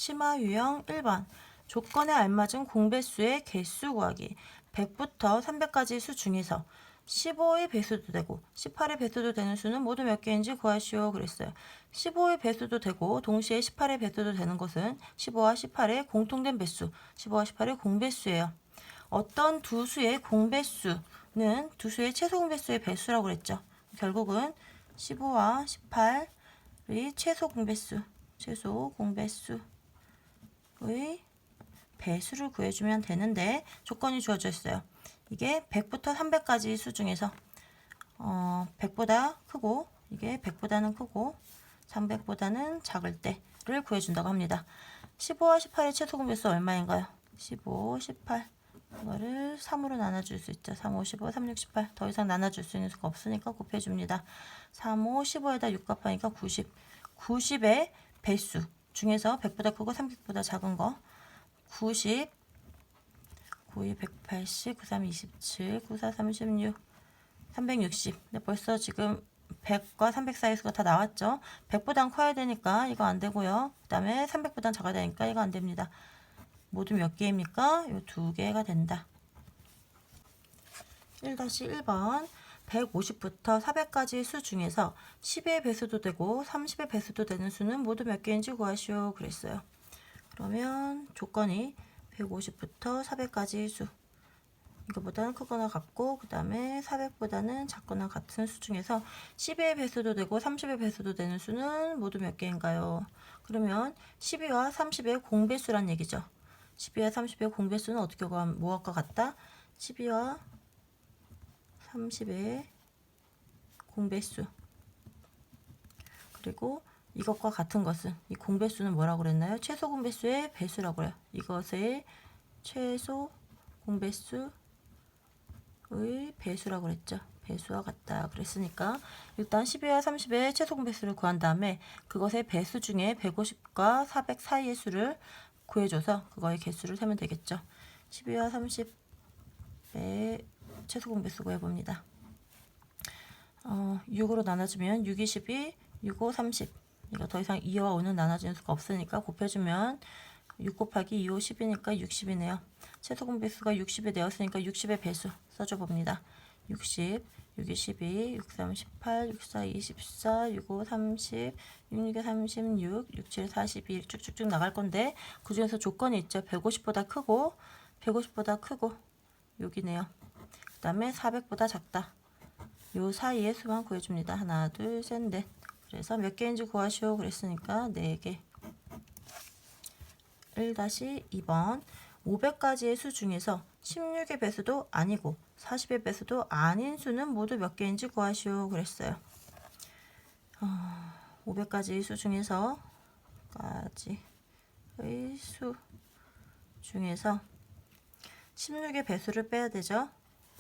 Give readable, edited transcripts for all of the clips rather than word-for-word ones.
치마 유형 1번. 조건에 알맞은 공배수의 개수 구하기. 100부터 300까지 수 중에서 15의 배수도 되고 18의 배수도 되는 수는 모두 몇 개인지 구하시오 그랬어요. 15의 배수도 되고 동시에 18의 배수도 되는 것은 15와 18의 공통된 배수, 15와 18의 공배수예요. 어떤 두 수의 공배수는 두 수의 최소 공배수의 배수라고 그랬죠. 결국은 15와 18의 최소 공배수의 배수를 구해주면 되는데 조건이 주어져 있어요. 이게 100부터 300까지 수 중에서 100보다 크고 이게 100보다는 크고 300보다는 작을 때를 구해준다고 합니다. 15와 18의 최소 공배수 얼마인가요? 15, 18 이거를 3으로 나눠줄 수 있죠. 3, 5, 15, 3, 6, 18 더 이상 나눠줄 수 있는 수가 없으니까 곱해줍니다. 3, 5, 15에다 6 곱하니까 90 90의 배수 중에서 100보다 크고 300보다 작은 거 90 92 180 93 27 94 36 360 근데 벌써 지금 100과 300 사이 수가 다 나왔죠. 100보단 커야 되니까 이거 안 되고요. 그 다음에 300보단 작아야 되니까 이거 안 됩니다. 모두 몇 개입니까? 요 두 개가 된다. 1-1번 150부터 400까지 수 중에서 10의 배수도 되고 30의 배수도 되는 수는 모두 몇 개인지 구하시오 그랬어요. 그러면 조건이 150부터 400까지 수 이거보다는 크거나 같고 그 다음에 400보다는 작거나 같은 수 중에서 10의 배수도 되고 30의 배수도 되는 수는 모두 몇 개인가요? 그러면 12와 30의 공배수란 얘기죠. 12와 30의 공배수는 어떻게 구하면 뭐와 같다? 12와 30의 공배수 그리고 이것과 같은 것은 이 공배수는 뭐라고 그랬나요? 최소 공배수의 배수라고 해요. 이것의 최소 공배수의 배수라고 그랬죠. 배수와 같다 그랬으니까 일단 12와 30의 최소 공배수를 구한 다음에 그것의 배수 중에 150과 400 사이의 수를 구해줘서 그거의 개수를 세면 되겠죠. 12와 30의 최소 공배수 구해봅니다. 6으로 나눠주면 6, 22, 6, 5, 30 이거 더 이상 2와 5는 나눠지는 수가 없으니까 곱해주면 6 곱하기 2, 5, 10이니까 60이네요. 최소 공배수가 60이 되었으니까 60의 배수 써줘 봅니다. 60, 6이 12, 6, 3, 18, 6, 4, 24, 6, 5, 30, 6, 6에 36, 6, 7, 42 쭉쭉쭉 나갈 건데 그 중에서 조건이 있죠. 150보다 크고 150보다 크고 여기네요. 그 다음에 400보다 작다. 요 사이의 수만 구해줍니다. 하나, 둘, 셋, 넷. 그래서 몇 개인지 구하시오 그랬으니까 4개. 1-2번 500까지의 수 중에서 16의 배수도 아니고 40의 배수도 아닌 수는 모두 몇 개인지 구하시오 그랬어요. 500까지의 수 중에서 까지의 수 중에서 16의 배수를 빼야 되죠.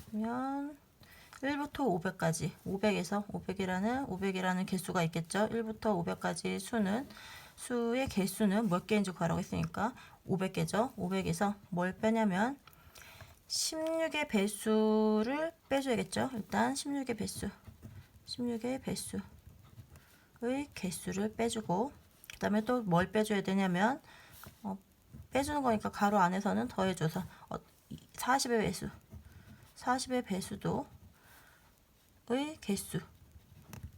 그러면 1부터 500까지 500에서 500이라는 개수가 있겠죠. 1부터 500까지의 수의 개수는 몇 개인지 구하라고 했으니까 500개죠. 500에서 뭘 빼냐면 16의 배수를 빼줘야겠죠. 일단 16의 배수의 개수를 빼주고 그 다음에 또 뭘 빼줘야 되냐면 빼주는 거니까 가로 안에서는 더해줘서 40의 배수도 의 개수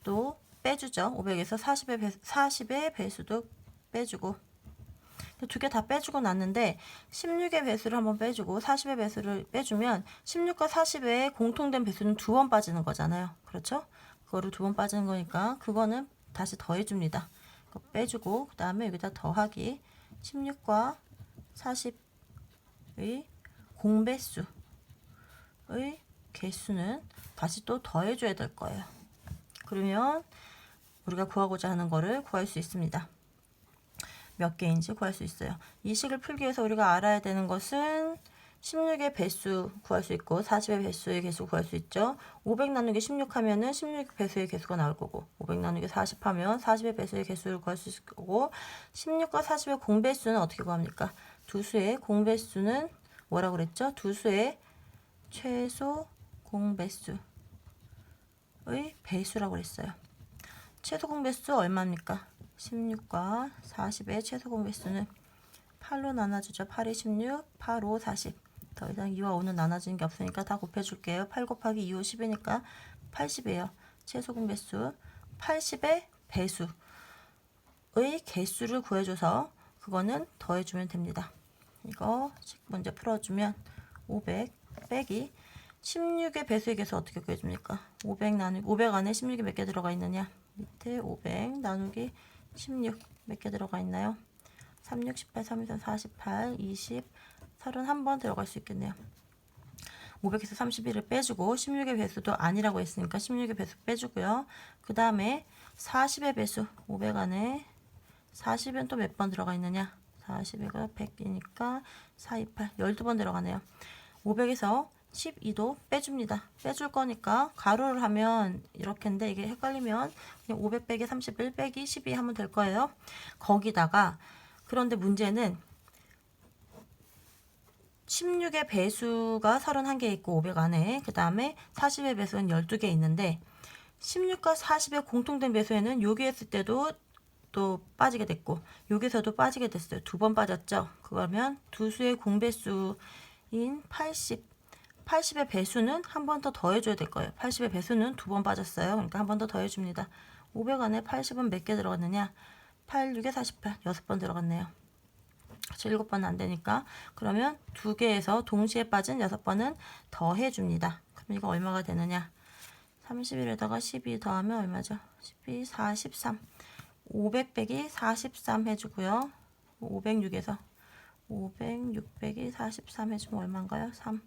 또 빼주죠. 500에서 40의 배수도 빼주고 두 개 다 빼주고 났는데 16의 배수를 한번 빼주고 40의 배수를 빼주면 16과 40의 공통된 배수는 2번 빠지는 거잖아요. 그렇죠? 그거를 2번 빠지는 거니까 그거는 다시 더해줍니다. 그거 빼주고 그 다음에 여기다 더하기 16과 40의 공배수의 개수는 다시 또 더해줘야 될 거예요. 그러면 우리가 구하고자 하는 거를 구할 수 있습니다. 몇 개인지 구할 수 있어요. 이 식을 풀기 위해서 우리가 알아야 되는 것은 16의 배수 구할 수 있고 40의 배수의 개수 구할 수 있죠. 500 나누기 16 하면은 16 배수의 개수가 나올 거고 500 나누기 40 하면 40의 배수의 개수를 구할 수 있을 거고 16과 40의 공배수는 어떻게 구합니까? 두 수의 공배수는 뭐라고 그랬죠? 두 수의 최소 공배수의 배수라고 그랬어요. 최소 공배수 얼마입니까? 16과 40의 최소 공배수는 8로 나눠주죠. 8이 16, 8, 5, 40. 더 이상 2와 5는 나눠지는 게 없으니까 다 곱해줄게요. 8 곱하기 2, 5, 10이니까 80이에요. 최소 공배수 80의 배수의 개수를 구해줘서 그거는 더해주면 됩니다. 이거 문제 풀어주면 500 빼기 16의 배수의 개수 어떻게 구해줍니까? 500 나누기 500 안에 16이 몇 개 들어가 있느냐? 밑에 500 나누기 16 몇 개 들어가 있나요? 36, 18, 32, 48, 20, 31번 들어갈 수 있겠네요. 500에서 31을 빼주고 16의 배수도 아니라고 했으니까 16의 배수 빼주고요. 그 다음에 40의 배수 500 안에 40은 또 몇 번 들어가 있느냐? 40가 100이니까 4, 2, 8 12번 들어가네요. 500에서 12도 빼줍니다. 빼줄 거니까 가로를 하면 이렇게인데 이게 헷갈리면 그냥 500 빼기 31 빼기 12 하면 될 거예요. 거기다가 그런데 문제는 16의 배수가 31개 있고 500 안에 그 다음에 40의 배수는 12개 있는데 16과 40의 공통된 배수에는 여기 했을 때도 또 빠지게 됐고 여기서도 빠지게 됐어요. 2번 빠졌죠. 그러면 두 수의 공배수인 80의 배수는 한 번 더 더해줘야 될 거예요. 80의 배수는 2번 빠졌어요. 그러니까 한 번 더 더해줍니다. 500 안에 80은 몇 개 들어갔느냐? 8, 6에 48, 6번 들어갔네요. 7번은 안 되니까 그러면 두 개에서 동시에 빠진 6번은 더해줍니다. 그럼 이거 얼마가 되느냐? 31에다가 12 더하면 얼마죠? 12, 43. 500 빼기 43 해주고요. 506에서 500, 600이 43 해주면 얼마인가요? 3.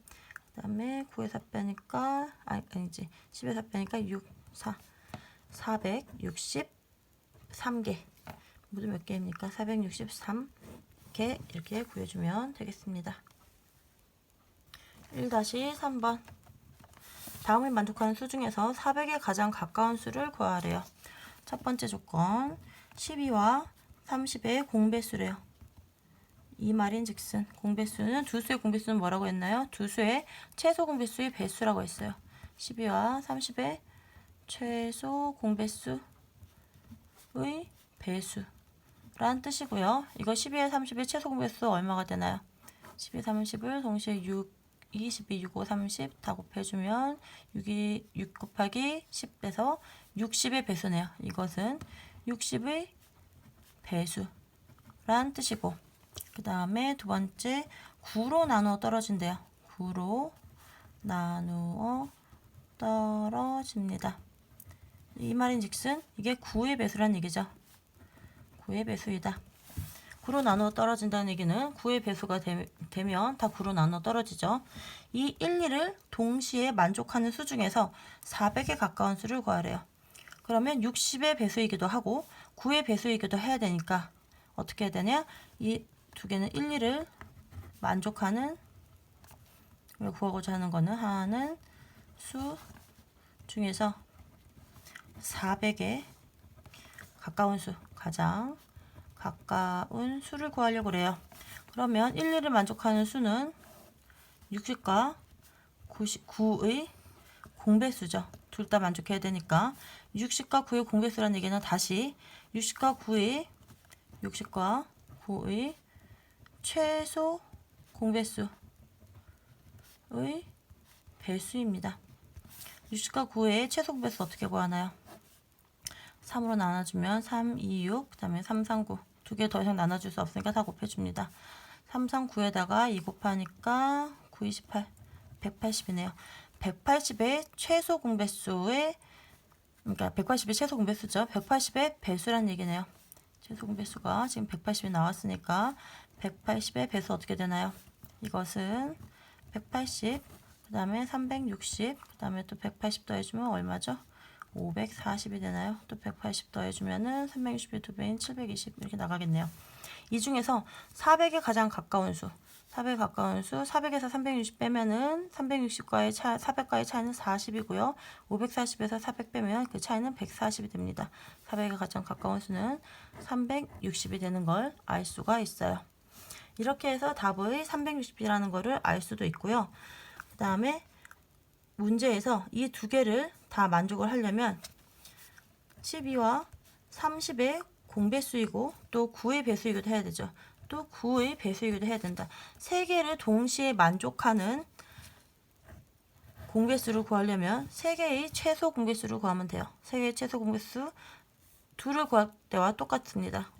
그 다음에 9에서 빼니까 아니지 10에서 빼니까 6, 4. 463개. 모두 몇 개입니까? 463개 이렇게 구해주면 되겠습니다. 1-3번. 다음에 만족하는 수 중에서 400에 가장 가까운 수를 구하래요. 첫 번째 조건 12와 30의 공배수래요. 이 말인즉슨 공배수는 두 수의 공배수는 뭐라고 했나요? 두 수의 최소 공배수의 배수라고 했어요. 12와 30의 최소 공배수의 배수라는 뜻이고요. 이거 12와 30의 최소 공배수 얼마가 되나요? 12, 30을 동시에 6, 22, 6, 5, 30 다 곱해주면 6 곱하기 10에서 60의 배수네요. 이것은 60의 배수란 뜻이고 그 다음에 두 번째 9로 나누어 떨어진대요. 9로 나누어 떨어집니다. 이 말인즉슨 이게 9의 배수란 얘기죠. 9의 배수이다. 9로 나누어 떨어진다는 얘기는 9의 배수가 되면 다 9로 나누어 떨어지죠. 이 1, 2를 동시에 만족하는 수 중에서 400에 가까운 수를 구하래요. 그러면 60의 배수이기도 하고 9의 배수이기도 해야 되니까 어떻게 해야 되냐? 이 두 개는 1, 2를 만족하는 구하고자 하는 수 중에서 400에 가까운 수, 가장 가까운 수를 구하려고 그래요. 그러면 1, 2를 만족하는 수는 60과 99의 공배수죠. 둘 다 만족해야 되니까 60과 9의 공배수라는 얘기는 다시 60과 9의 최소 공배수의 배수입니다. 60과 9의 최소 공배수 어떻게 구하나요? 3으로 나눠주면 3, 2, 6, 그 다음에 3, 3, 9. 두 개 더 이상 나눠줄 수 없으니까 다 곱해줍니다. 3, 3, 9에다가 2 곱하니까 9, 28, 180이네요. 180의 최소 공배수의 그러니까 180의 최소 공배수죠. 180의 배수란 얘기네요. 최소 공배수가 지금 180이 나왔으니까 180의 배수 어떻게 되나요? 이것은 180, 그 다음에 360, 그 다음에 또 180 더해주면 얼마죠? 540이 되나요? 또 180 더해주면은 360의 2배인 720 이렇게 나가겠네요. 이 중에서 400에 가장 가까운 수, 400에 가까운 수, 400에서 360 빼면은 360과의 400과의 차이는 40이고요. 540에서 400 빼면 그 차이는 140이 됩니다. 400에 가장 가까운 수는 360이 되는 걸 알 수가 있어요. 이렇게 해서 답의 360이라는 거를 알 수도 있고요. 그 다음에 문제에서 이 두 개를 다 만족을 하려면 12와 30의 공배수이고 또 9의 배수이기도 해야 되죠. 또 9의 배수이기도 해야 된다. 세 개를 동시에 만족하는 공개수를 구하려면 세 개의 최소 공개수를 구하면 돼요. 세 개의 최소 공개수 2를 구할 때와 똑같습니다.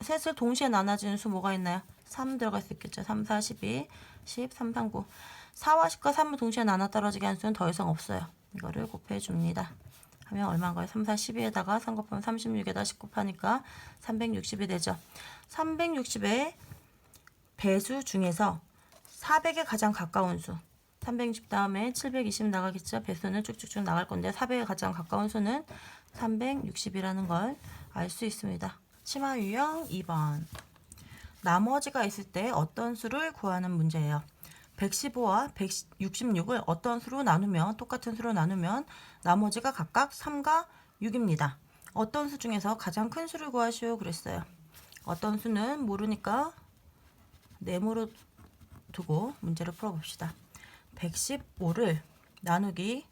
셋을 동시에 나눠지는 수 뭐가 있나요? 3 들어갈 수 있겠죠. 3, 4, 12, 10, 3, 3, 9. 4와 10과 3을 동시에 나눠 떨어지게 하는 수는 더 이상 없어요. 이거를 곱해줍니다. 하면 얼마인가요? 3, 4, 12에다가 3 곱하면 36에다 10 곱하니까 360이 되죠. 360의 배수 중에서 400에 가장 가까운 수. 360 다음에 720 나가겠죠. 배수는 쭉쭉쭉 나갈 건데 400에 가장 가까운 수는 360이라는 걸 알 수 있습니다. 치마 유형 2번. 나머지가 있을 때 어떤 수를 구하는 문제예요. 115와 166을 어떤 수로 나누면 똑같은 수로 나누면 나머지가 각각 3과 6입니다. 어떤 수 중에서 가장 큰 수를 구하시오 그랬어요. 어떤 수는 모르니까 네모로 두고 문제를 풀어봅시다. 115를 나누기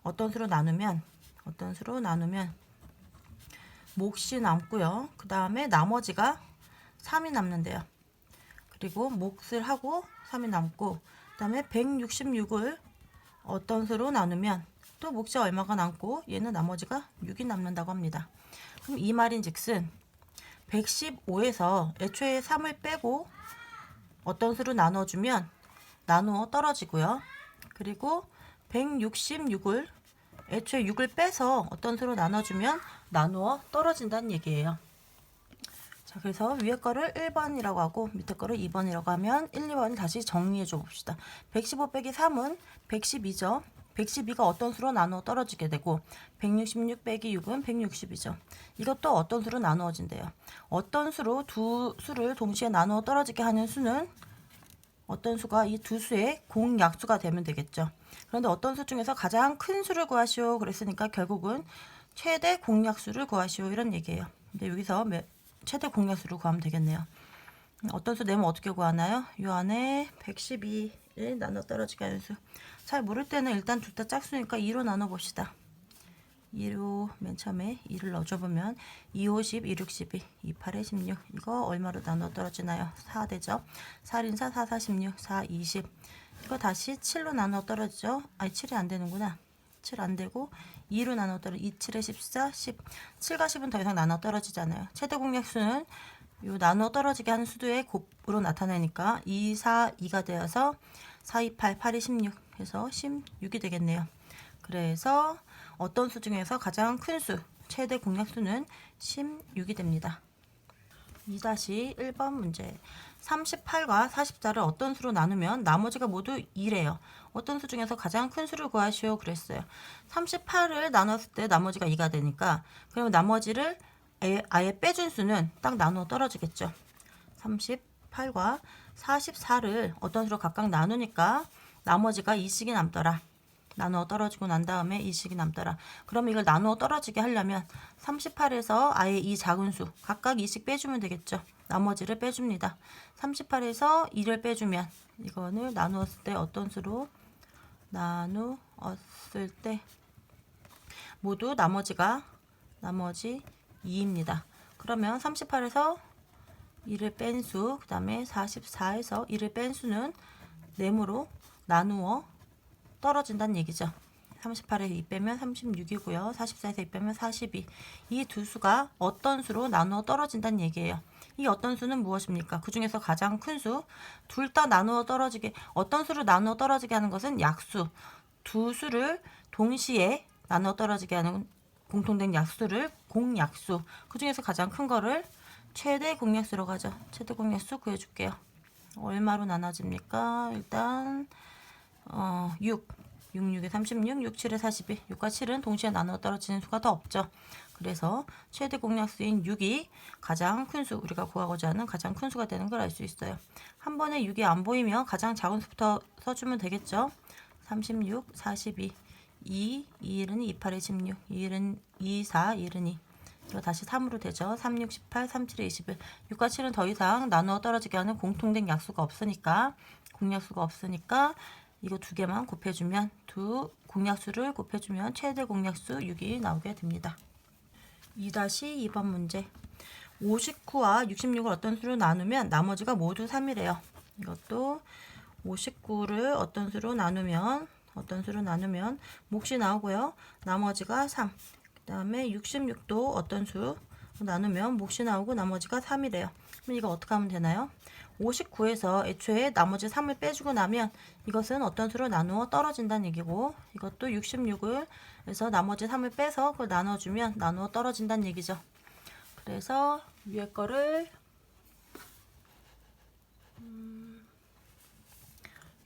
어떤 수로 나누면 몫이 남고요. 그 다음에 나머지가 3이 남는데요. 그리고 몫을 하고 3이 남고 그 다음에 166을 어떤 수로 나누면 또 몫이 얼마가 남고 얘는 나머지가 6이 남는다고 합니다. 그럼 이 말인즉슨 115에서 애초에 3을 빼고 어떤 수로 나눠주면 나누어 떨어지고요. 그리고 166을 애초에 6을 빼서 어떤 수로 나눠주면 나누어 떨어진다는 얘기예요. 자, 그래서 위에 거를 1번이라고 하고 밑에 거를 2번이라고 하면 1, 2번을 다시 정리해 줘 봅시다. 115 빼기 3은 112죠. 112가 어떤 수로 나누어 떨어지게 되고 166 빼기 6은 160이죠. 이것도 어떤 수로 나누어진대요. 어떤 수로 두 수를 동시에 나누어 떨어지게 하는 수는 어떤 수가 이 두 수의 공약수가 되면 되겠죠. 그런데 어떤 수 중에서 가장 큰 수를 구하시오 그랬으니까 결국은 최대 공약수를 구하시오 이런 얘기예요. 근데 여기서 최대 공약수를 구하면 되겠네요. 어떤 수 내면 어떻게 구하나요? 이 안에 112를 나눠 떨어지게 하는 수. 잘 모를 때는 일단 둘 다 짝수니까 2로 나눠 봅시다. 2로 맨 처음에 2를 넣어줘보면 2, 5, 10, 2, 6, 12, 2, 8에 16 이거 얼마로 나눠 떨어지나요? 4 되죠? 4인 4, 4, 4, 16, 4, 20 이거 다시 7로 나눠 떨어지죠? 아니 7이 안 되는구나. 7 안 되고 2로 나눠 떨어져 2, 7에 14, 10 7과 10은 더 이상 나눠 떨어지잖아요. 최대 공약수는 요 나눠 떨어지게 하는 수도의 곱으로 나타내니까 2, 4, 2가 되어서 4, 2, 8, 8이 16 해서 16이 되겠네요. 그래서 어떤 수 중에서 가장 큰 수, 최대 공약수는 16이 됩니다. 2-1번 문제. 38과 44를 어떤 수로 나누면 나머지가 모두 2래요. 어떤 수 중에서 가장 큰 수를 구하시오 그랬어요. 38을 나눴을 때 나머지가 2가 되니까 그러면 나머지를 아예 빼준 수는 딱 나누어 떨어지겠죠. 38과 44를 어떤 수로 각각 나누니까 나머지가 2씩이 남더라. 나누어 떨어지고 난 다음에 2씩이 남더라. 그럼 이걸 나누어 떨어지게 하려면 38에서 아예 이 작은 수 각각 2씩 빼주면 되겠죠. 나머지를 빼줍니다. 38에서 2를 빼주면 이거를 나누었을 때 어떤 수로 나누었을 때 모두 나머지 2입니다. 그러면 38에서 2를 뺀 수, 그 다음에 44에서 2를 뺀 수는 네모로 나누어 떨어진다는 얘기죠. 38에서 2 빼면 36이고요. 44에서 2 빼면 42. 이 두 수가 어떤 수로 나누어 떨어진다는 얘기예요. 이 어떤 수는 무엇입니까? 그 중에서 가장 큰 수, 둘 다 나누어 떨어지게, 어떤 수로 나누어 떨어지게 하는 것은 약수. 두 수를 동시에 나누어 떨어지게 하는 공통된 약수를 공약수. 그 중에서 가장 큰 거를 최대 공약수로 가죠. 최대 공약수 구해줄게요. 얼마로 나눠집니까? 일단 6, 6에 36, 6, 7에 42. 6과 7은 동시에 나눠 떨어지는 수가 더 없죠. 그래서 최대 공약수인 6이 가장 큰 수, 우리가 구하고자 하는 가장 큰 수가 되는 걸 알 수 있어요. 한 번에 6이 안 보이면 가장 작은 수부터 써주면 되겠죠. 36, 42, 2, 2일은 2, 8에 16, 2일은 2, 4, 2일은 2. 이거 다시 3으로 되죠. 3, 6, 18, 3, 7에 21. 6과 7은 더 이상 나누어 떨어지게 하는 공통된 약수가 없으니까, 공약수가 없으니까 이거 두 개만 곱해주면, 두 공약수를 곱해주면 최대 공약수 6이 나오게 됩니다. 2-2번 문제. 59와 66을 어떤 수로 나누면 나머지가 모두 3이래요. 이것도 59를 어떤 수로 나누면 몫이 나오고요. 나머지가 3. 그 다음에 66도 어떤 수 나누면 몫이 나오고 나머지가 3이래요. 그럼 이거 어떻게 하면 되나요? 59에서 애초에 나머지 3을 빼주고 나면 이것은 어떤 수로 나누어 떨어진다는 얘기고, 이것도 66을 해서 나머지 3을 빼서 그걸 나눠주면 나누어 떨어진다는 얘기죠. 그래서 위에 거를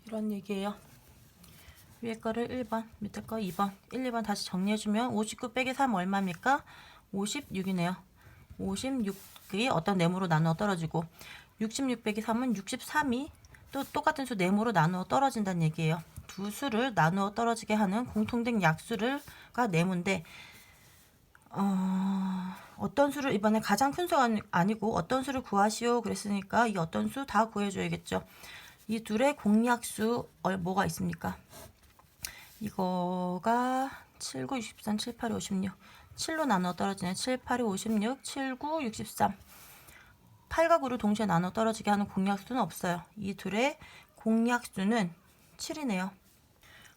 이런 얘기예요. 위에 거를 1번, 밑에 거 2번, 1, 2번 다시 정리해주면 59 빼기 3 얼마입니까? 56이네요. 56이 어떤 네모로 나누어 떨어지고 66 빼기 3은 63이 또 똑같은 수 네모로 나누어 떨어진다는 얘기예요. 두 수를 나누어 떨어지게 하는 공통된 약수가 네모인데 어떤 수를 이번에 가장 큰 수가 아니고 어떤 수를 구하시오 그랬으니까 이 어떤 수 다 구해줘야겠죠. 이 둘의 공약수 뭐가 있습니까? 이거가 7, 9, 63, 7, 8, 56 7로 나눠 떨어지네. 7, 8, 56, 7, 9, 63 8과 9를 동시에 나눠 떨어지게 하는 공약수는 없어요. 이 둘의 공약수는 7이네요.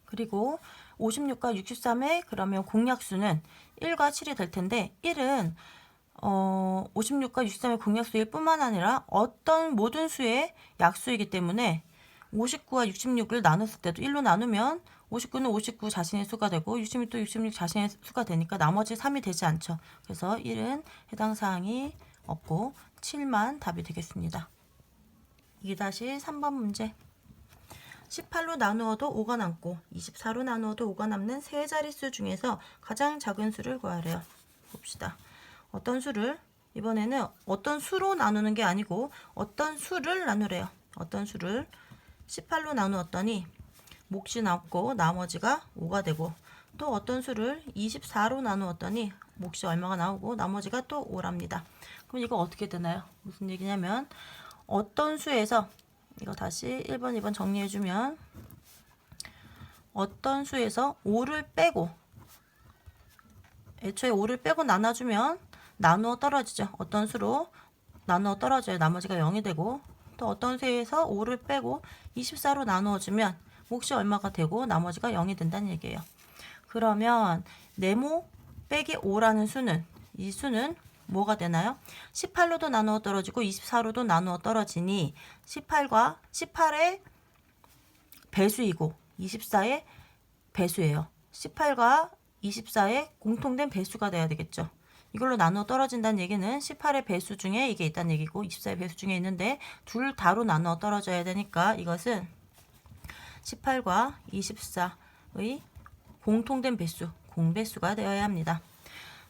그리고 56과 63의 그러면 공약수는 1과 7이 될 텐데 1은 56과 63의 공약수일 뿐만 아니라 어떤 모든 수의 약수이기 때문에 59와 66을 나눴을 때도 1로 나누면 59는 59 자신의 수가 되고 66도 66 자신의 수가 되니까 나머지 3이 되지 않죠. 그래서 1은 해당 사항이 없고 7만 답이 되겠습니다. 2-3번 문제. 18로 나누어도 5가 남고 24로 나누어도 5가 남는 세 자릿수 중에서 가장 작은 수를 구하래요. 봅시다. 어떤 수를 이번에는 어떤 수로 나누는 게 아니고 어떤 수를 나누래요. 어떤 수를 18로 나누었더니 몫이 남고 나머지가 5가 되고 또 어떤 수를 24로 나누었더니 몫이 얼마가 나오고 나머지가 또 5랍니다. 그럼 이거 어떻게 되나요? 무슨 얘기냐면 어떤 수에서 이거 다시 1번, 2번 정리해주면 어떤 수에서 5를 빼고 애초에 5를 빼고 나눠주면 나누어 떨어지죠. 어떤 수로 나누어 떨어져요. 나머지가 0이 되고 또 어떤 수에서 5를 빼고 24로 나누어주면 몫이 얼마가 되고 나머지가 0이 된다는 얘기예요. 그러면 네모 빼기 5라는 수는 이 수는 뭐가 되나요? 18로도 나누어 떨어지고 24로도 나누어 떨어지니 18의 배수이고 24의 배수예요. 18과 24의 공통된 배수가 돼야 되겠죠. 이걸로 나누어 떨어진다는 얘기는 18의 배수 중에 이게 있다는 얘기고 24의 배수 중에 있는데 둘 다로 나누어 떨어져야 되니까 이것은 18과 24의 공통된 배수, 공배수가 되어야 합니다.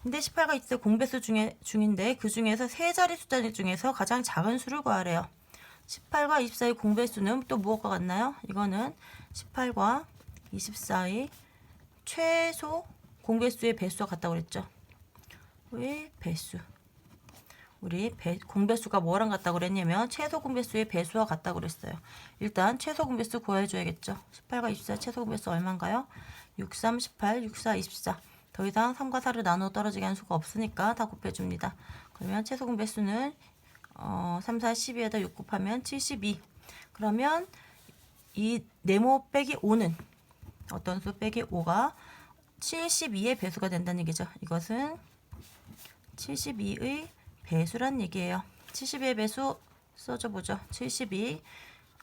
근데 18과 24 공배수 중인데 그 중에서 세 자리 숫자 중에서 가장 작은 수를 구하래요. 18과 24의 공배수는 또 무엇과 같나요? 이거는 18과 24의 최소 공배수의 배수와 같다고 그랬죠. 의 배수. 우리 공배수가 뭐랑 같다고 그랬냐면 최소 공배수의 배수와 같다고 그랬어요. 일단 최소 공배수 구해줘야겠죠. 18과 24 최소 공배수 얼마인가요? 6, 3, 18, 6, 4, 24. 더 이상 3과 4를 나누어 떨어지게 하는 수가 없으니까 다 곱해줍니다. 그러면 최소 공배수는 3, 4, 12에다 6 곱하면 72. 그러면 이 네모 빼기 5는 어떤 수 빼기 5가 72의 배수가 된다는 얘기죠. 이것은 72의 배수란 얘기예요. 72의 배수 써줘보죠. 72.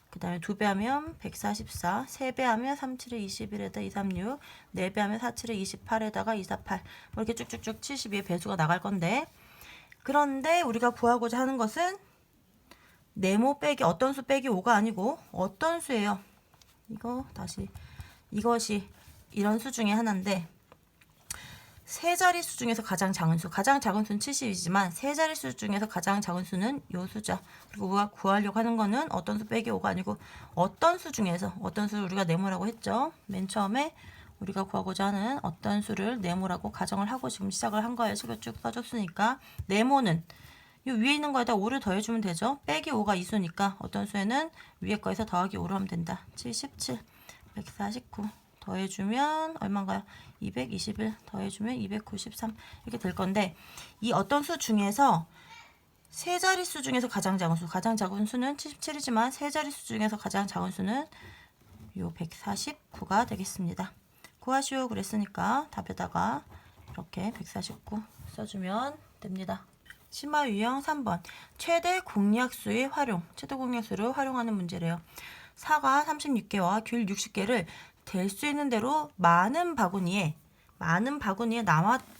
그 다음에 2배 하면 144, 3배 하면 37에 21에다 236, 4배 하면 47에 28에다가 248. 이렇게 쭉쭉쭉 72의 배수가 나갈 건데, 그런데 우리가 구하고자 하는 것은 네모 빼기 어떤 수 빼기 5가 아니고 어떤 수예요. 이것이 이런 수 중에 하나인데 세 자릿수 중에서 가장 작은 수, 가장 작은 수는 70이지만 세 자릿수 중에서 가장 작은 수는 요 수죠. 그리고 우리가 구하려고 하는 거는 어떤 수 빼기 5가 아니고 어떤 수 중에서 어떤 수를 우리가 네모라고 했죠. 맨 처음에 우리가 구하고자 하는 어떤 수를 네모라고 가정을 하고 지금 시작을 한 거예요. 식을 쭉 써줬으니까 네모는 이 위에 있는 거에다 5를 더해주면 되죠. 빼기 5가 이 수니까 어떤 수에는 위에 거에서 더하기 5로 하면 된다. 77, 149 더해주면 얼마인가요? 221 더해주면 293 이렇게 될 건데 이 어떤 수 중에서 세 자릿수 중에서 가장 작은 수는 77이지만 세 자릿수 중에서 가장 작은 수는 요 149가 되겠습니다. 구하시오 그랬으니까 답에다가 이렇게 149 써주면 됩니다. 심화 유형 3번. 최대 공약수의 활용. 최대 공약수를 활용하는 문제래요. 사과 36개와 귤 60개를 될 수 있는 대로 많은 바구니에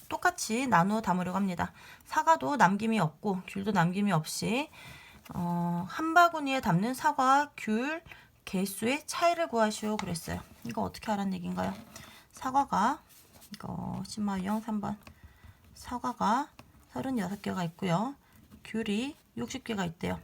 똑같이 나누어 담으려고 합니다. 사과도 남김이 없고 귤도 남김이 없이 한 바구니에 담는 사과와 귤 개수의 차이를 구하시오 그랬어요. 이거 어떻게 하라는 얘기인가요? 사과가 이거 심화 유형 3번. 사과가 36개가 있고요. 귤이 60개가 있대요.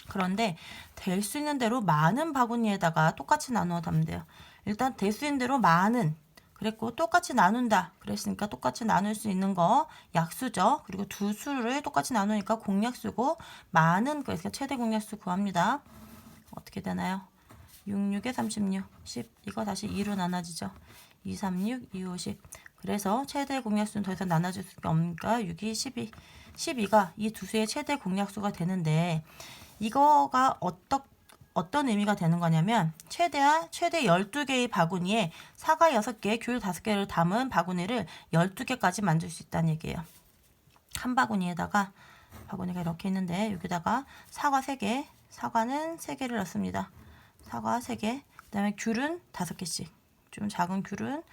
그런데 될 수 있는 대로 많은 바구니에다가 똑같이 나누어 담으면 돼요. 일단 될 수 있는 대로 많은 그랬고 똑같이 나눈다 그랬으니까 똑같이 나눌 수 있는 거 약수죠. 그리고 두 수를 똑같이 나누니까 공약수고 많은 그래서 최대 공약수 구합니다. 어떻게 되나요? 66에 36, 10 이거 다시 2로 나눠지죠. 2, 3, 6, 2, 5, 10 그래서 최대 공약수는 더 이상 나눠줄 수가 없으니까 6이 12 12가 이 두 수의 최대 공약수가 되는데 이거가 어떤 의미가 되는 거냐면 최대 12개의 바구니에 사과 6개, 귤 5개를 담은 바구니를 12개까지 만들 수 있다는 얘기예요. 한 바구니에다가 바구니가 이렇게 있는데 여기다가 사과 3개, 사과는 3개를 넣습니다. 사과 3개, 그 다음에 귤은 5개씩. 좀 작은 귤은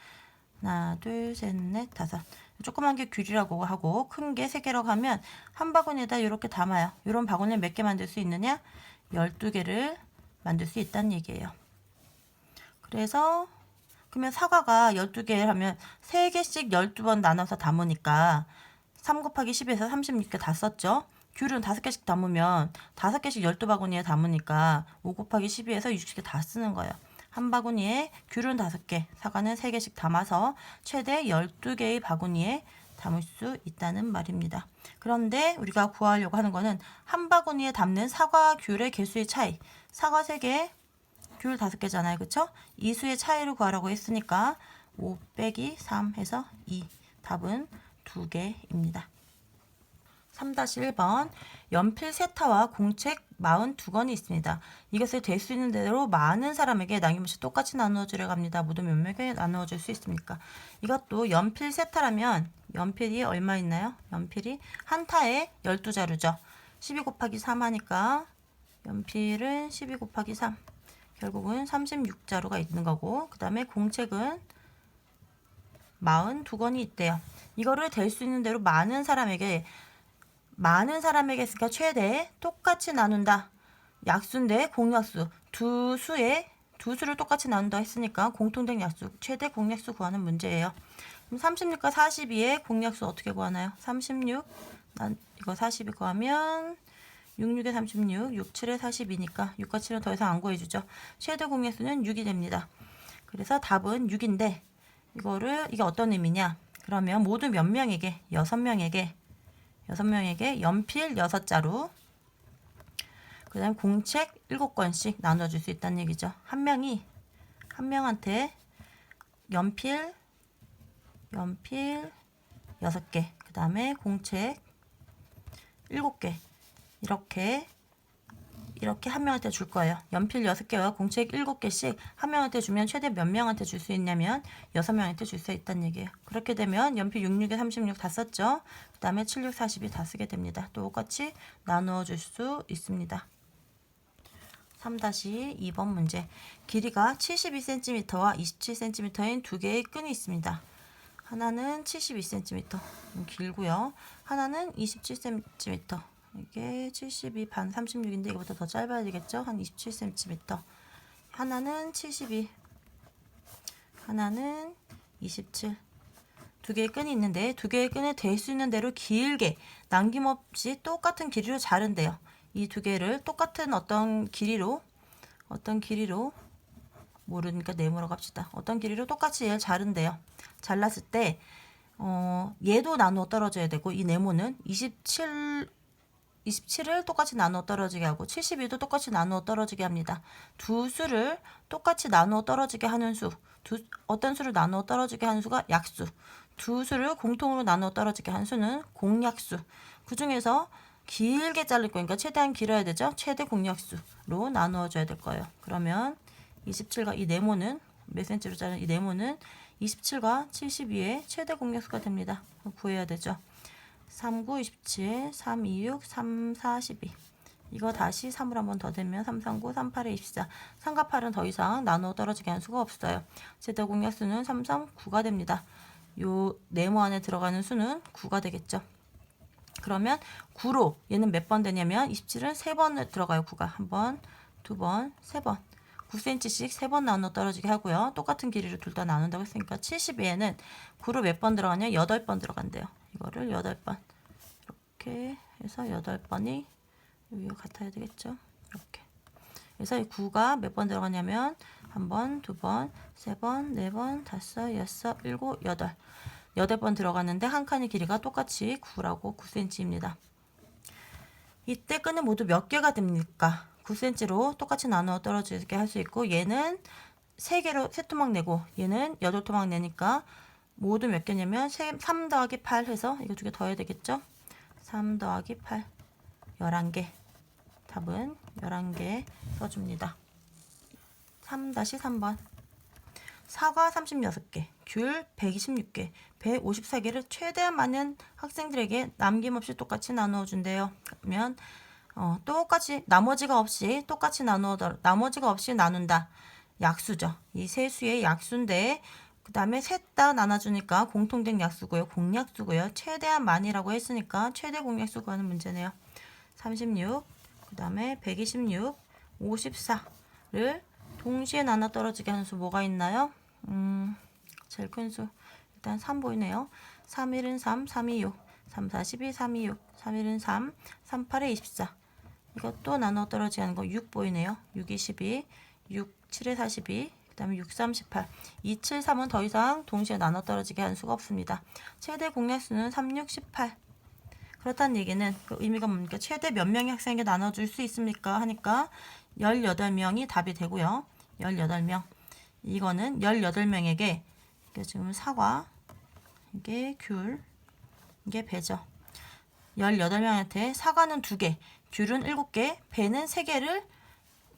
하나, 둘, 셋, 넷, 다섯. 조그만 게 귤이라고 하고 큰 게 3개라고 하면 한 바구니에다 이렇게 담아요. 이런 바구니를 몇 개 만들 수 있느냐? 12개를 만들 수 있다는 얘기예요. 그래서 그러면 사과가 12개 하면 3개씩 12번 나눠서 담으니까 3 곱하기 10에서 36개 다 썼죠. 귤은 5개씩 담으면 5개씩 12바구니에 담으니까 5 곱하기 12에서 60개 다 쓰는 거예요. 한 바구니에 귤은 5개, 사과는 3개씩 담아서 최대 12개의 바구니에 담을 수 있다는 말입니다. 그런데 우리가 구하려고 하는 거는 한 바구니에 담는 사과, 귤의 개수의 차이. 사과 3개, 귤 5개잖아요. 그쵸? 이 수의 차이를 구하라고 했으니까 5 빼기 3 해서 2. 답은 2개입니다. 3-1번 연필 세타와 공책 42권이 있습니다. 이것을 될 수 있는 대로 많은 사람에게 남김없이 똑같이 나누어 주려고 합니다. 모두 몇 명에게 나누어 줄 수 있습니까? 이것도 연필 세타라면 연필이 얼마 있나요? 연필이 한 타에 12자루죠. 12 곱하기 3 하니까 연필은 12 곱하기 3 결국은 36자루가 있는 거고 그 다음에 공책은 42권이 있대요. 이거를 될 수 있는 대로 많은 사람에게 했으니까 최대 똑같이 나눈다. 약수인데 공약수 두 수를 똑같이 나눈다 했으니까 공통된 약수 최대 공약수 구하는 문제예요. 그럼 36과 42의 공약수 어떻게 구하나요? 36 이거 42 구하면 66에 36, 67에 42니까 6과 7은 더 이상 안 구해주죠. 최대 공약수는 6이 됩니다. 그래서 답은 6인데 이게 어떤 의미냐? 그러면 모두 몇 명에게? 6명에게 연필 6자루 그 다음에 공책 7권씩 나눠줄 수 있다는 얘기죠. 한 명한테 연필 6개 그 다음에 공책 7개 이렇게 한 명한테 줄 거예요. 연필 6개와 공책 7개씩 한 명한테 주면 최대 몇 명한테 줄 수 있냐면 6명한테 줄 수 있다는 얘기예요. 그렇게 되면 연필 66에 36 다 썼죠. 그 다음에 76, 42 다 쓰게 됩니다. 똑같이 나누어 줄 수 있습니다. 3-2번 문제. 길이가 72cm와 27cm인 두 개의 끈이 있습니다. 하나는 72cm 길고요. 하나는 27cm 이게 72 반 36인데 이거보다 더 짧아야 되겠죠? 한 27cm. 하나는 72, 하나는 27. 두 개의 끈이 있는데 두 개의 끈을 될 수 있는 대로 길게 남김없이 똑같은 길이로 자른대요. 이 두 개를 똑같은 어떤 길이로 모르니까 네모로 갑시다. 어떤 길이로 똑같이 얘를 자른대요. 잘랐을 때 얘도 나누어 떨어져야 되고 이 네모는 27을 똑같이 나누어 떨어지게 하고 72도 똑같이 나누어 떨어지게 합니다. 두 수를 똑같이 나누어 떨어지게 하는 수, 어떤 수를 나누어 떨어지게 하는 수가 약수, 두 수를 공통으로 나누어 떨어지게 하는 수는 공약수. 그 중에서 길게 자를 거니까 최대한 길어야 되죠. 최대 공약수로 나누어 줘야 될 거예요. 그러면 27과 이 네모는 몇 센치로 자른 이 네모는 27과 72의 최대 공약수가 됩니다. 구해야 되죠. 39, 27, 3, 2, 6, 3, 4, 12. 이거 다시 3으로 한 번 더 되면 3, 3, 9, 3, 8에 24. 3과 8은 더 이상 나누어 떨어지게 할 수가 없어요. 최대 공약수는 3, 3, 9가 됩니다. 요 네모 안에 들어가는 수는 9가 되겠죠. 그러면 9로 얘는 몇 번 되냐면 27은 3번 들어가요. 9가 한 번, 두 번, 세 번. 9cm씩 3번 나눠 떨어지게 하고요. 똑같은 길이를 둘 다 나눈다고 했으니까 72에는 9로 몇 번 들어가냐? 8번 들어간대요. 이거를 8번. 이렇게 해서 8번이 위에 같아야 되겠죠. 이렇게. 그래서 이 9가 몇 번 들어가냐면 한 번, 두 번, 세 번, 네 번, 다섯, 여섯, 일곱, 여덟. 8번 들어갔는데 한 칸의 길이가 똑같이 9라고 9cm입니다. 이때 끈은 모두 몇 개가 됩니까? 9cm로 똑같이 나누어 떨어지게 할 수 있고 얘는 3개로 3토막 내고 얘는 8토막 내니까 모두 몇 개냐면 3 더하기 8 해서 이거 2개 더해야 되겠죠? 3 더하기 8 11개. 답은 11개 써줍니다. 3-3번 사과 36개, 귤 126개, 154개를 최대한 많은 학생들에게 남김없이 똑같이 나누어 준대요. 그러면 똑같이 나머지가 없이 똑같이 나머지가 없이 나눈다. 약수죠. 이 세 수의 약수인데 그 다음에 셋 다 나눠주니까 공통된 약수고요. 공약수고요. 최대한 많이라고 했으니까 최대 공약수 구하는 문제네요. 36, 그 다음에 126, 54를 동시에 나눠 떨어지게 하는 수 뭐가 있나요? 제일 큰 수 일단 3 보이네요. 3, 1은 3, 3, 2, 6, 3, 4, 12, 3, 2, 6, 3, 1은 3, 3, 8에 24. 이것도 나눠 떨어지게 하는 거 6 보이네요. 6, 2, 12, 6, 7에 42, 그 다음에 6, 3, 18. 2, 7, 3은 더 이상 동시에 나눠 떨어지게 하는 수가 없습니다. 최대 공약수는 3, 6, 18. 그렇다는 얘기는 그 의미가 뭡니까? 최대 몇 명의 학생에게 나눠줄 수 있습니까? 하니까 18명이 답이 되고요. 18명. 이거는 18명에게 지금 사과, 이게 귤, 이게 배죠. 18명한테 사과는 2개, 귤은 7개, 배는 3개를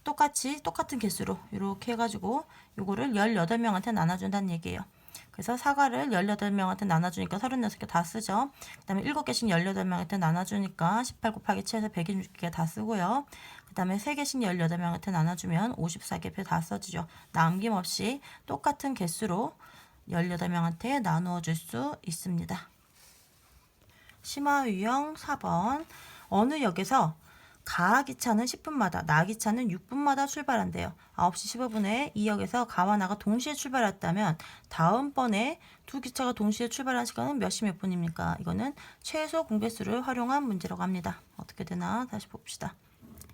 똑같은 개수로 이렇게 해가지고 요거를 18명한테 나눠준다는 얘기예요. 그래서 사과를 18명한테 나눠주니까 36개 다 쓰죠. 그 다음에 7개씩 18명한테 나눠주니까 18 곱하기 7에서 126개 다 쓰고요. 그 다음에 3개씩 18명한테 나눠주면 54개 다 써주죠. 남김없이 똑같은 개수로 18명한테 나누어 줄 수 있습니다. 심화 유형 4번. 어느 역에서 가 기차는 10분마다, 나 기차는 6분마다 출발한대요. 9시 15분에 이 역에서 가와 나가 동시에 출발했다면 다음번에 두 기차가 동시에 출발한 시간은 몇 시 몇 분입니까? 이거는 최소 공배수를 활용한 문제라고 합니다. 어떻게 되나 다시 봅시다.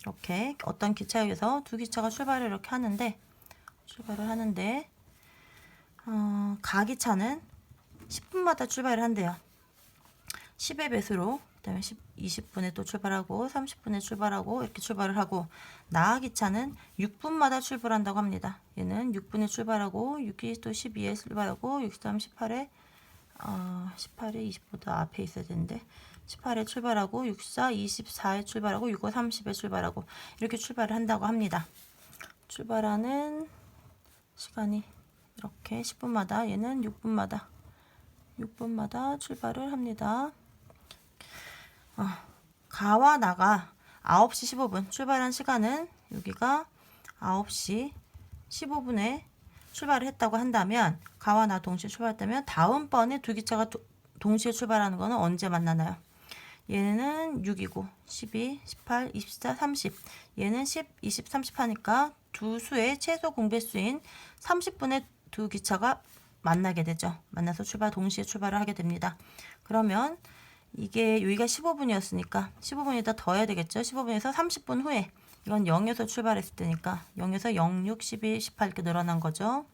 이렇게 어떤 기차역에서 두 기차가 출발을 이렇게 하는데 가 기차는 10분마다 출발을 한대요. 10의 배수로 그다음에 20분에 또 출발하고 30분에 출발하고 이렇게 출발을 하고 나 기차는 6분마다 출발한다고 합니다. 얘는 6분에 출발하고 6이 또 12에 출발하고 63, 18에 18에 20보다 앞에 있어야 되는데 18에 출발하고 64, 24에 출발하고 65, 30에 출발하고 이렇게 출발을 한다고 합니다. 출발하는 시간이 이렇게 10분마다 얘는 6분마다 출발을 합니다. 가와 나가 9시 15분 출발한 시간은 여기가 9시 15분에 출발을 했다고 한다면 가와 나 동시에 출발했다면 다음번에 두 기차가 동시에 출발하는 거는 언제 만나나요? 얘는 6이고 12, 18, 24, 30 얘는 10, 20, 30 하니까 두 수의 최소 공배수인 30분에 두 기차가 만나게 되죠. 만나서 동시에 출발을 하게 됩니다. 그러면 이게 여기가 15분이었으니까 15분에다 더해야 되겠죠. 15분에서 30분 후에 이건 0에서 출발했을 때니까 0에서 0, 6, 12, 18 이렇게 늘어난 거죠.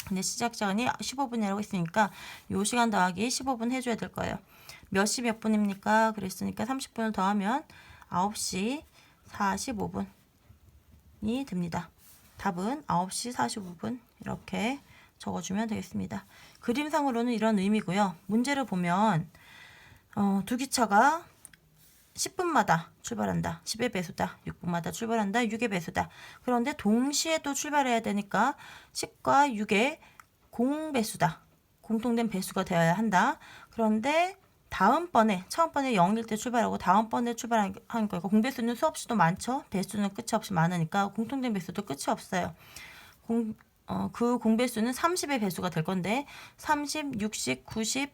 근데 시작 시간이 15분이라고 했으니까 요 시간 더하기 15분 해줘야 될 거예요. 몇 시 몇 분입니까? 그랬으니까 30분을 더하면 9시 45분이 됩니다. 답은 9시 45분 이렇게 적어주면 되겠습니다. 그림상으로는 이런 의미고요. 문제를 보면 두 기차가 10분마다 출발한다. 10의 배수다. 6분마다 출발한다. 6의 배수다. 그런데 동시에 또 출발해야 되니까 10과 6의 공배수다. 공통된 배수가 되어야 한다. 그런데 다음번에 처음 번에 0일 때 출발하고 다음번에 출발하는 거니까 공배수는 수없이도 많죠. 배수는 끝이 없이 많으니까 공통된 배수도 끝이 없어요. 그 공배수는 30의 배수가 될 건데 30, 60, 90,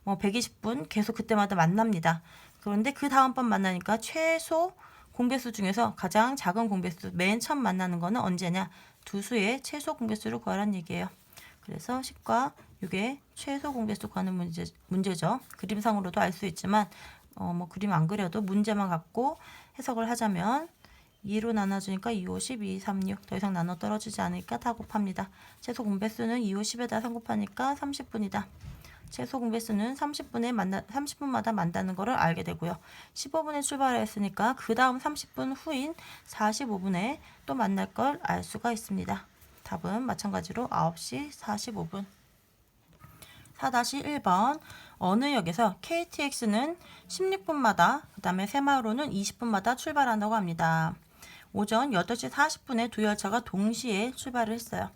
120분 계속 그때마다 만납니다. 그런데 그 다음번 만나니까 최소 공배수 중에서 가장 작은 공배수 맨 처음 만나는 거는 언제냐? 두 수의 최소 공배수를 구하라는 얘기예요. 그래서 10과 6의 최소 공배수 구하는 문제죠. 그림상으로도 알 수 있지만 그림 안 그려도 문제만 갖고 해석을 하자면 2로 나눠주니까 2, 5, 10, 2, 3, 6 더 이상 나눠 떨어지지 않으니까 다 곱합니다. 최소 공배수는 2, 5, 10에다 3 곱하니까 30분이다. 최소 공배수는 30분마다 만나는 것을 알게 되고요. 15분에 출발했으니까 그 다음 30분 후인 45분에 또 만날 걸 알 수가 있습니다. 답은 마찬가지로 9시 45분. 4-1번 어느 역에서 KTX는 16분마다 그 다음에 새마을호는 20분마다 출발한다고 합니다. 오전 8시 40분에 두 열차가 동시에 출발을 했어요.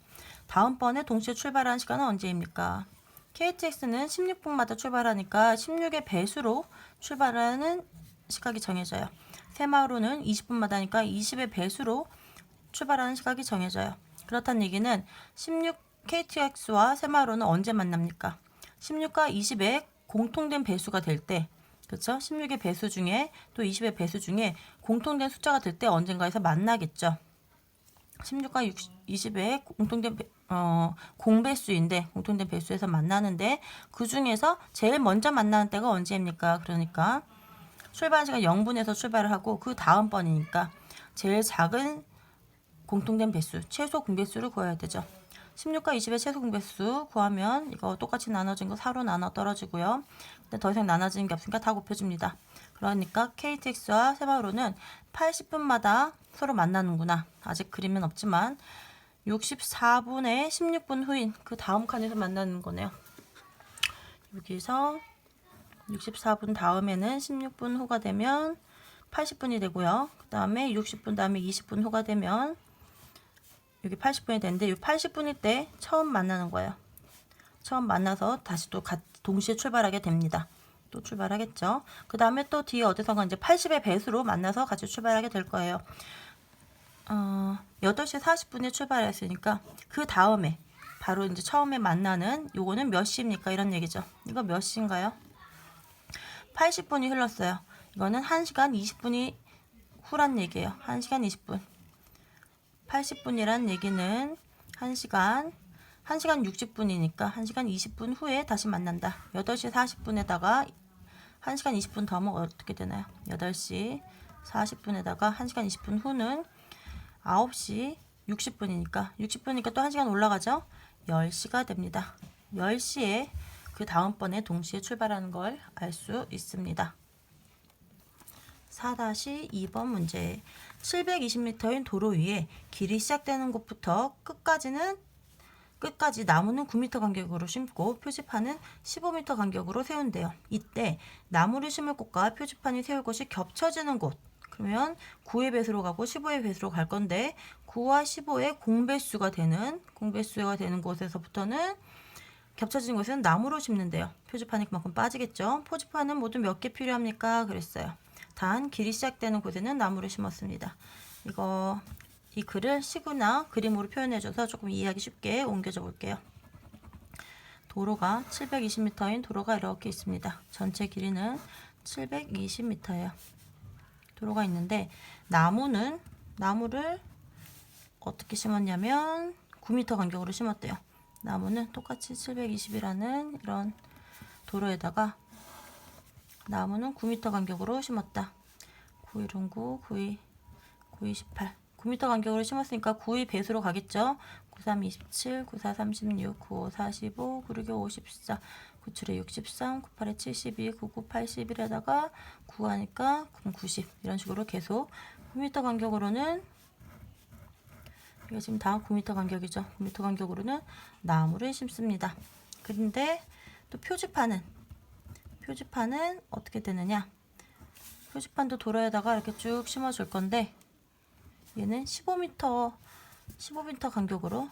다음번에 동시에 출발하는 시간은 언제입니까? KTX는 16분마다 출발하니까 16의 배수로 출발하는 시각이 정해져요. 새마을호는 20분마다니까 20의 배수로 출발하는 시각이 정해져요. 그렇다는 얘기는 16 KTX와 새마을호는 언제 만납니까? 16과 20의 공통된 배수가 될 때, 그렇죠? 16의 배수 중에 또 20의 배수 중에 공통된 숫자가 될 때 언젠가에서 만나겠죠. 16과 20의 공통된 공배수인데 공통된 배수에서 만나는데 그 중에서 제일 먼저 만나는 때가 언제입니까? 그러니까 출발 시간 0분에서 출발을 하고 그 다음 번이니까 제일 작은 공통된 배수, 최소 공배수를 구해야 되죠. 16과 20의 최소 공배수 구하면 이거 똑같이 나눠진 거 4로 나눠 떨어지고요. 근데 더 이상 나눠지는 게 없으니까 다 곱해줍니다. 그러니까 KTX와 새마을호는 80분마다 서로 만나는구나. 아직 그림은 없지만 64분에 16분 후인 그 다음 칸에서 만나는 거네요. 여기서 64분 다음에는 16분 후가 되면 80분이 되고요. 그 다음에 60분 다음에 20분 후가 되면 여기 80분이 되는데 이 80분일 때 처음 만나는 거예요. 처음 만나서 다시 또 동시에 출발하게 됩니다. 또 출발하겠죠. 그 다음에 또 뒤에 어디선가 이제 80의 배수로 만나서 같이 출발하게 될 거예요. 8시 40분에 출발했으니까 그 다음에 바로 이제 처음에 만나는 요거는 몇 시입니까? 이런 얘기죠. 이거 몇 시인가요? 80분이 흘렀어요. 이거는 1시간 20분이 후란 얘기예요. 1시간 20분. 80분이란 얘기는 1시간 60분이니까 1시간 20분 후에 다시 만난다. 8시 40분에다가 1시간 20분 더 하면 어떻게 되나요? 8시 40분에다가 1시간 20분 후는 9시 60분이니까 또 1시간 올라가죠? 10시가 됩니다. 10시에 그 다음번에 동시에 출발하는 걸 알 수 있습니다. 4-2번 문제. 720m인 도로 위에 길이 시작되는 곳부터 끝까지 나무는 9m 간격으로 심고 표지판은 15m 간격으로 세운대요. 이때 나무를 심을 곳과 표지판이 세울 곳이 겹쳐지는 곳. 그러면 9의 배수로 가고 15의 배수로 갈 건데 9와 15의 공배수가 되는 곳에서부터는 겹쳐지는 곳에는 나무로 심는데요. 표지판이 그만큼 빠지겠죠. 표지판은 모두 몇 개 필요합니까? 그랬어요. 단 길이 시작되는 곳에는 나무를 심었습니다. 이 글을 시구나 그림으로 표현해줘서 조금 이해하기 쉽게 옮겨줘 볼게요. 도로가 720m인 도로가 이렇게 있습니다. 전체 길이는 720m예요. 도로가 있는데 나무를 어떻게 심었냐면 9m 간격으로 심었대요. 나무는 똑같이 720이라는 이런 도로에다가 나무는 9m 간격으로 심었다. 9, 9, 9, 9, 18 9m 간격으로 심었으니까 9의 배수로 가겠죠. 9, 3, 27, 9, 4, 36, 9, 5, 45, 9, 6, 54, 9, 7, 63, 9, 8, 72, 9, 9, 81에다가 9 하니까 90 이런 식으로 계속 9m 간격으로는 이게 지금 다 9m 간격이죠. 9m 간격으로는 나무를 심습니다. 그런데 또 표지판은 어떻게 되느냐? 표지판도 도로에다가 이렇게 쭉 심어줄 건데 얘는 15m 간격으로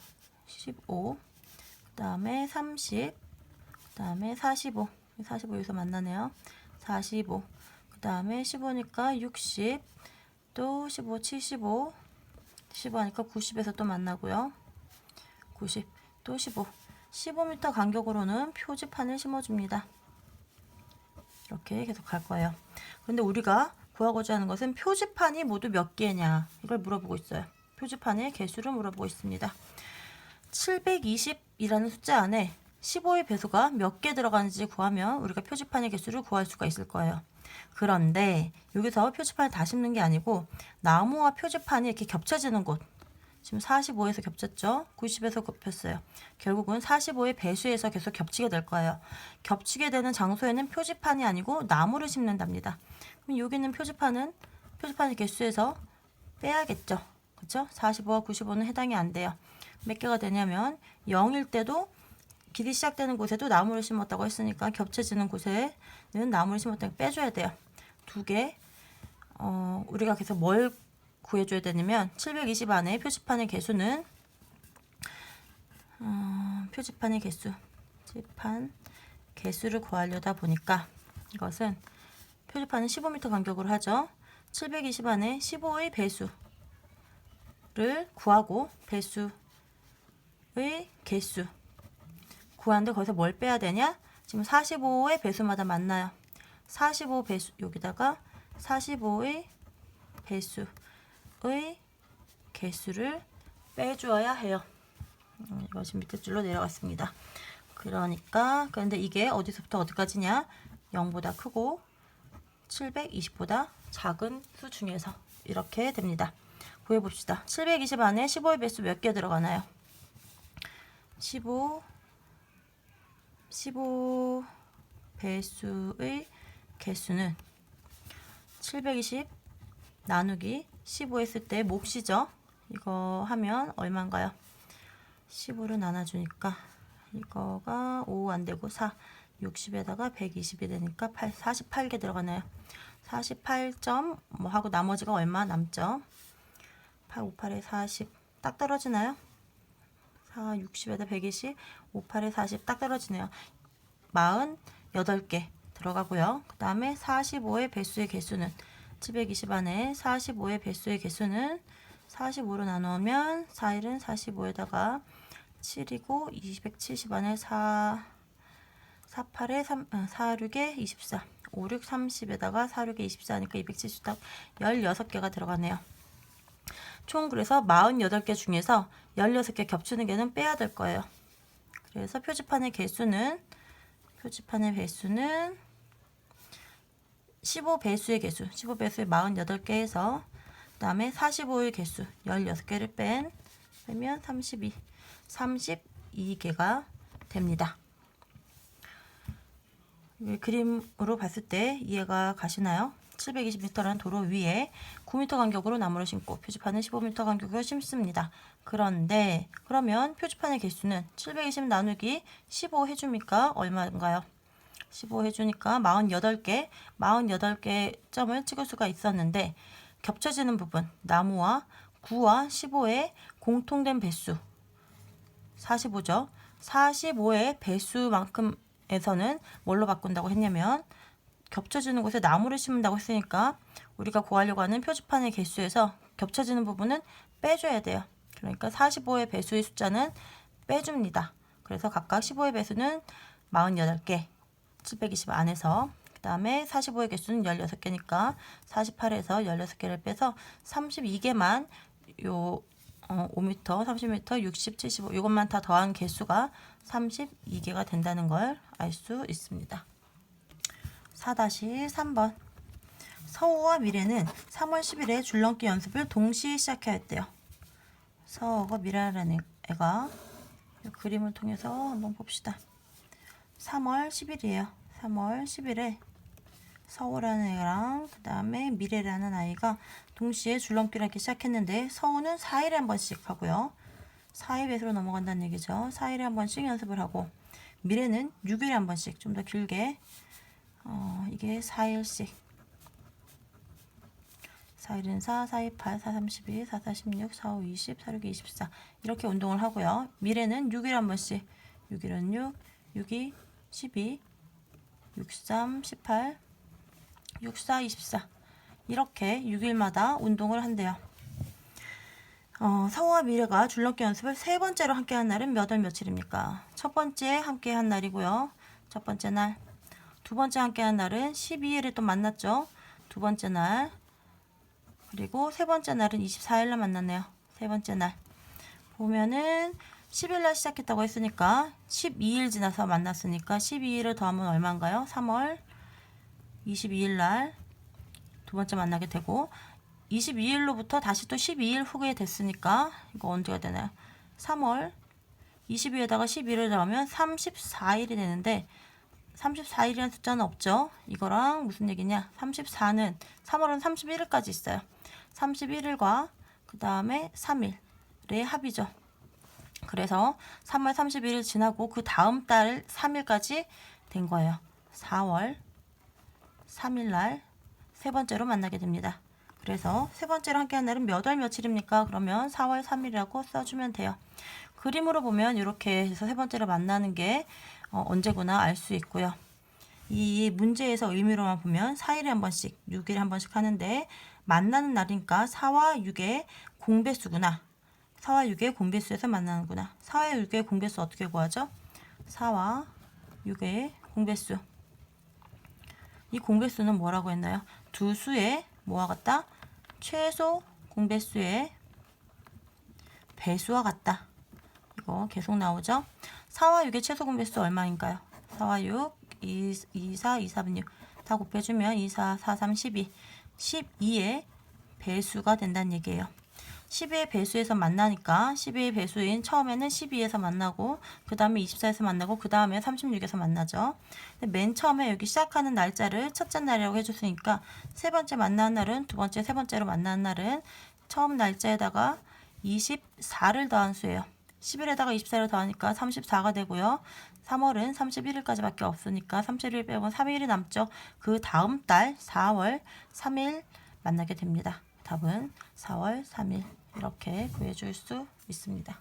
15, 그 다음에 30, 그 다음에 45, 45 여기서 만나네요. 45, 그 다음에 15니까 60, 또 15, 75, 15 하니까 90에서 또 만나고요. 90, 또 15, 15m 간격으로는 표지판을 심어줍니다. 이렇게 계속 갈 거예요. 그런데 우리가 구하고자 하는 것은 표지판이 모두 몇 개냐 이걸 물어보고 있어요. 표지판의 개수를 물어보고 있습니다. 720이라는 숫자 안에 15의 배수가 몇 개 들어가는지 구하면 우리가 표지판의 개수를 구할 수가 있을 거예요. 그런데 여기서 표지판을 다 심는 게 아니고 나무와 표지판이 이렇게 겹쳐지는 곳, 지금 45에서 겹쳤죠? 90에서 겹쳤어요. 결국은 45의 배수에서 계속 겹치게 될 거예요. 겹치게 되는 장소에는 표지판이 아니고 나무를 심는답니다. 그럼 여기는 표지판의 개수에서 빼야겠죠? 그렇죠? 45와 95는 해당이 안 돼요. 몇 개가 되냐면 0일 때도 길이 시작되는 곳에도 나무를 심었다고 했으니까 겹쳐지는 곳에는 나무를 심었다고 빼줘야 돼요. 두 개. 우리가 계속 뭘 구해줘야 되냐면 720 안에 표지판의 개수는 표지판 개수를 구하려다 보니까 이것은 표지판은 15m 간격으로 하죠. 720 안에 15의 배수를 구하고 배수의 개수 구하는데 거기서 뭘 빼야 되냐? 지금 45의 배수마다 만나요. 45 배수 여기다가 45의 배수의 개수를 빼주어야 해요. 이것이 밑에 줄로 내려갔습니다. 그런데 이게 어디서부터 어디까지냐? 0보다 크고 720보다 작은 수 중에서 이렇게 됩니다. 구해봅시다. 720 안에 15의 배수 몇 개 들어가나요? 15 배수의 개수는 720 나누기 15 했을 때 몫이죠. 이거 하면 얼마인가요? 15를 나눠주니까 이거가 5 안되고 4, 60에다가 120이 되니까 48개 들어가네요. 48점 뭐 하고 나머지가 얼마 남죠? 8, 5, 8에 40 딱 떨어지나요? 4, 60에다 120, 5, 8에 40 딱 떨어지네요. 48개 들어가고요. 그 다음에 45의 배수의 개수는 720 안에 45의 배수의 개수는 45로 나누면 4일은 45에다가 7이고 270 안에 4, 8에 3, 4, 6에 24, 5, 6, 30에다가 4, 6에 24 하니까 270, 딱 16개가 들어가네요. 총 그래서 48개 중에서 16개 겹치는 개는 빼야 될 거예요. 그래서 표지판의 배수는 15배수의 개수, 15배수의 48개에서 그 다음에 45의 개수 16개를 빼면 32개가 됩니다. 그림으로 봤을 때 이해가 가시나요? 720m라는 도로 위에 9m 간격으로 나무를 심고 표지판은 15m 간격으로 심습니다. 그러면 표지판의 개수는 720 나누기 15 해줍니까? 얼마인가요? 15 해주니까 48개 점을 찍을 수가 있었는데 겹쳐지는 부분, 나무와 9와 15의 공통된 배수 45죠. 45의 배수만큼에서는 뭘로 바꾼다고 했냐면 겹쳐지는 곳에 나무를 심는다고 했으니까 우리가 구하려고 하는 표지판의 개수에서 겹쳐지는 부분은 빼줘야 돼요. 그러니까 45의 배수의 숫자는 빼줍니다. 그래서 각각 15의 배수는 48개, 720 안에서 그 다음에 45의 개수는 16개니까 48에서 16개를 빼서 32개만 5m, 30m, 60, 75 이것만 다 더한 개수가 32개가 된다는 걸 알 수 있습니다. 4-3번 서우와 미래는 3월 10일에 줄넘기 연습을 동시에 시작해야 했대요. 서우가 미래라는 애가 그림을 통해서 한번 봅시다. 3월 10일이에요. 3월 10일에 서우라는 애랑 그 다음에 미래라는 아이가 동시에 줄넘기를 하기 시작했는데 서우는 4일에 한 번씩 하고요. 4일 배수로 넘어간다는 얘기죠. 4일에 한 번씩 연습을 하고 미래는 6일에 한 번씩 좀 더 길게 이게 4일씩 4, 1은 4, 4, 2, 8, 4, 3, 12, 4, 4, 16, 4, 5, 20, 4, 6, 24 이렇게 운동을 하고요. 미래는 6일 한 번씩 6일은 6, 6이 12, 63, 18, 64, 24 이렇게 6일마다 운동을 한대요. 서우와 미래가 줄넘기 연습을 세 번째로 함께 한 날은 몇 월 며칠입니까? 첫 번째 함께 한 날이고요. 첫 번째 날. 두 번째 함께 한 날은 12일에 또 만났죠. 두 번째 날. 그리고 세 번째 날은 24일 날 만났네요. 세 번째 날. 보면은 10일 날 시작했다고 했으니까 12일 지나서 만났으니까 12일을 더하면 얼마인가요? 3월 22일 날 두 번째 만나게 되고 22일로부터 다시 또 12일 후에 됐으니까 이거 언제가 되나요? 3월 20일에다가 12일을 더하면 34일이 되는데 34일이라는 숫자는 없죠. 이거랑 무슨 얘기냐? 34는 3월은 31일까지 있어요. 31일과 그 다음에 3일의 합이죠. 그래서 3월 31일 지나고 그 다음 달 3일까지 된 거예요. 4월 3일 날 세 번째로 만나게 됩니다. 그래서 세 번째로 함께한 날은 몇 월 며칠입니까? 그러면 4월 3일이라고 써주면 돼요. 그림으로 보면 이렇게 해서 세 번째로 만나는 게 언제구나 알 수 있고요. 이 문제에서 의미로만 보면 4일에 한 번씩, 6일에 한 번씩 하는데 만나는 날이니까 4와 6의 공배수구나. 4와 6의 공배수에서 만나는구나. 4와 6의 공배수 어떻게 구하죠? 4와 6의 공배수. 이 공배수는 뭐라고 했나요? 두 수의 뭐와 같다? 최소 공배수의 배수와 같다. 이거 계속 나오죠? 4와 6의 최소 공배수 얼마인가요? 4와 6, 2, 4, 2, 4분 6. 다 곱해주면 2, 4, 4, 3, 12. 12의 배수가 된다는 얘기예요. 12의 배수에서 만나니까 12의 배수인 처음에는 12에서 만나고 그 다음에 24에서 만나고 그 다음에 36에서 만나죠. 근데 맨 처음에 여기 시작하는 날짜를 첫째 날이라고 해줬으니까 세 번째 만나는 날은 두 번째, 세 번째로 만나는 날은 처음 날짜에다가 24를 더한 수예요. 10일에다가 24를 더하니까 34가 되고요. 3월은 31일까지밖에 없으니까 31일 빼고 3일이 남죠. 그 다음 달 4월 3일 만나게 됩니다. 답은 4월 3일 이렇게 구해줄 수 있습니다.